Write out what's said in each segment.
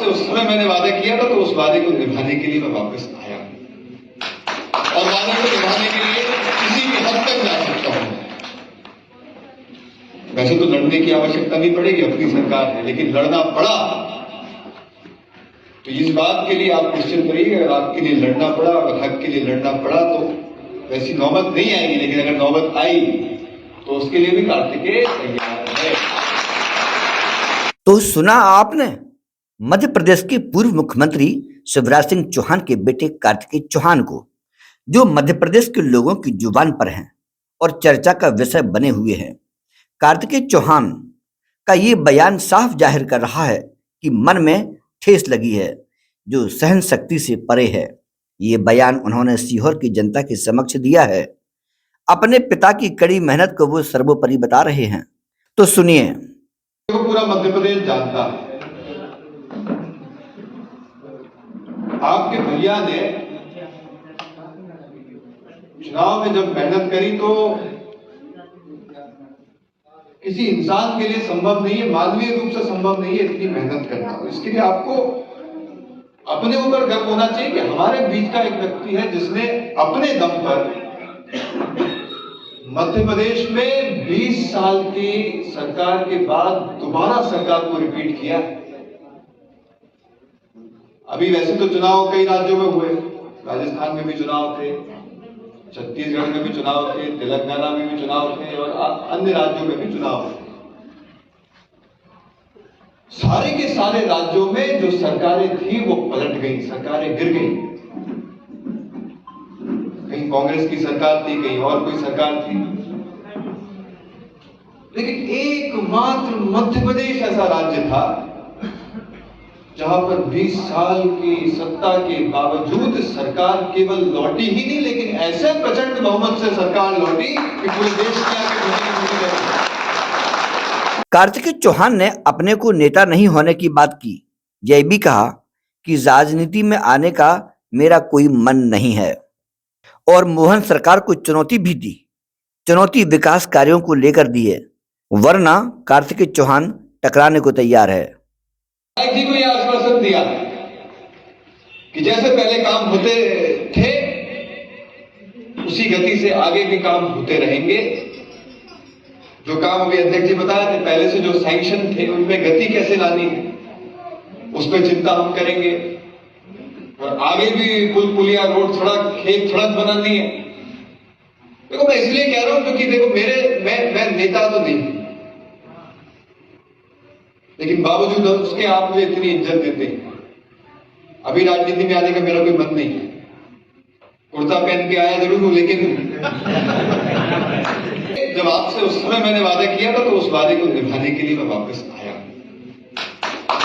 आपसे उस समय मैंने वादा किया था, तो उस वादे को निभाने के लिए मैं वापस आया और वादे को निभाने के लिए किसी भी हद तक जा सकता हूं। वैसे तो लड़ने की आवश्यकता नहीं पड़ेगी, अपनी सरकार है, लेकिन लड़ना पड़ा तो इस बात के लिए आप निश्चिंत रहिए, अगर आपके लिए लड़ना पड़ा, अगर हक के लिए लड़ना पड़ा तो वैसी नौबत नहीं आएगी, लेकिन अगर नौबत आई तो उसके लिए भी कार्तिकेय तैयार है। तो सुना आपने मध्य प्रदेश के पूर्व मुख्यमंत्री शिवराज सिंह चौहान के बेटे कार्तिकेय चौहान को, जो मध्य प्रदेश के लोगों की जुबान पर हैं और चर्चा का विषय बने हुए हैं। कार्तिकेय चौहान का ये बयान साफ जाहिर कर रहा है कि मन में ठेस लगी है जो सहन शक्ति से परे है। ये बयान उन्होंने सीहोर की जनता के समक्ष दिया है। अपने पिता की कड़ी मेहनत को वो सर्वोपरि बता रहे हैं। तो सुनिए। पूरा मध्य प्रदेश जानता है, आपके भैया ने चुनाव में जब मेहनत करी तो किसी इंसान के लिए संभव नहीं है, मानवीय रूप से संभव नहीं है इतनी मेहनत करना। इसके लिए आपको अपने ऊपर गर्व होना चाहिए कि हमारे बीच का एक व्यक्ति है जिसने अपने दम पर मध्य प्रदेश में 20 साल की सरकार के बाद दोबारा सरकार को रिपीट किया। अभी वैसे तो चुनाव कई राज्यों में हुए, राजस्थान में भी चुनाव थे, छत्तीसगढ़ में भी चुनाव थे, तेलंगाना में भी चुनाव थे और अन्य राज्यों में भी चुनाव थे। सारे के सारे राज्यों में जो सरकारें थी वो पलट गई, सरकारें गिर गई। कहीं कांग्रेस की सरकार थी, कहीं और कोई सरकार थी, लेकिन एकमात्र मध्य प्रदेश ऐसा राज्य था जहां पर 20 साल की सत्ता के बावजूद सरकार केवल लौटी ही नहीं, लेकिन ऐसे प्रचंड बहुमत से सरकार लौटी कि पूरे देश की आगे। कार्तिकेय चौहान ने अपने को नेता नहीं होने की बात की। यह भी कहा कि राजनीति में आने का मेरा कोई मन नहीं है और मोहन सरकार को चुनौती भी दी। चुनौती विकास कार्यों को लेकर दी है, वरना कार्तिकेय चौहान टकराने को तैयार है। जी को यह आश्वासन दिया कि जैसे पहले काम होते थे उसी गति से आगे भी काम होते रहेंगे। जो काम अभी अध्यक्ष जी बताया थे, पहले से जो सैंक्शन थे उनमें गति कैसे लानी है उस पर चिंता हम करेंगे और आगे भी पुल पुलिया, रोड, सड़क, खेत सड़क बनानी है। देखो मैं इसलिए कह रहा हूं क्योंकि देखो मैं नेता तो नहीं, लेकिन बावजूद उसके आप मुझे इतनी इज्जत देते हैं। अभी राजनीति में आने का मेरा कोई मन नहीं है, कुर्ता पहन के आया जरूर हूं, लेकिन जब आपसे उस समय मैंने वादा किया था तो उस वादे को निभाने के लिए मैं वापस आया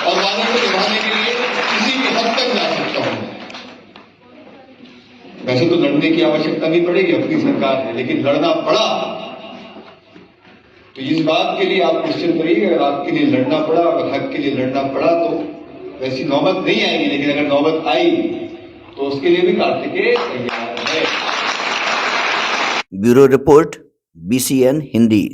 और वादे को निभाने के लिए किसी भी हद तक जा सकता हूं। वैसे तो लड़ने की आवश्यकता नहीं पड़ेगी, अपनी सरकार है, लेकिन लड़ना पड़ा तो इस बात के लिए आप निश्चिंत रहिए, अगर आपके लिए लड़ना पड़ा, अगर हक के लिए लड़ना पड़ा तो वैसी नौबत नहीं आएगी, लेकिन अगर नौबत आई तो उसके लिए भी कार्तिकेय तैयार है। Bureau report, BCN Hindi.